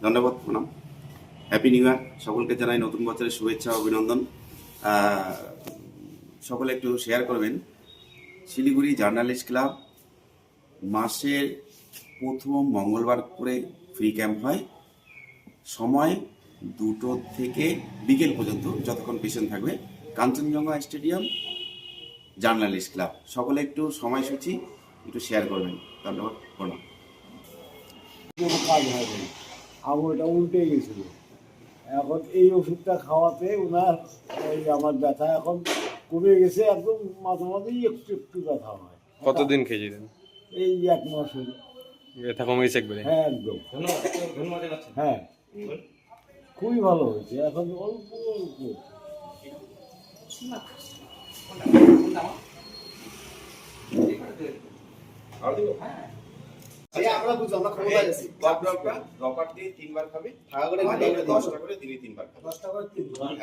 ধন্যবাদ প্রণাম। Happy new year সকলকে জানাই, নতুন বছরের শুভেচ্ছা অভিনন্দন। সকলে একটু শেয়ার করবেন। শিলিগুড়ি জার্নালিস্ট ক্লাব মাসের প্রথম মঙ্গলবার করে ফ্রি ক্যাম্প হয়। সময় 2টো থেকে বিকেল পর্যন্ত, যতক্ষণ পেশেন্ট থাকবে। Kanchenjunga stadium, journalist club. সকলে একটু সময়সূচি একটু শেয়ার করবেন। ধন্যবাদ প্রণাম। কোনো কাজ হয়নি, আঙুলটা উল্টে গেছিল। এখন এই ওষুধটা খাওয়াতে ওনার এই আমার ব্যথা এখন কমে গেছে, একদম মাঝে মাঝেই একটু একটু ব্যথা হয়। কতদিন খেয়েছিলেন? এই 1 মাস হলো। ব্যথা কমে গেছে একবারে? হ্যাঁ, একদম। হ্যাঁ, খুবই ভালো হয়েছে, এখন অল্প অল্প। আমরা বুঝলাম, আমরা খবর পাইছি। ড্রপার দিয়ে 3 বার খাবে, 10টা করে দিনে 3 বার খাবে। 10টা করে 3 বার।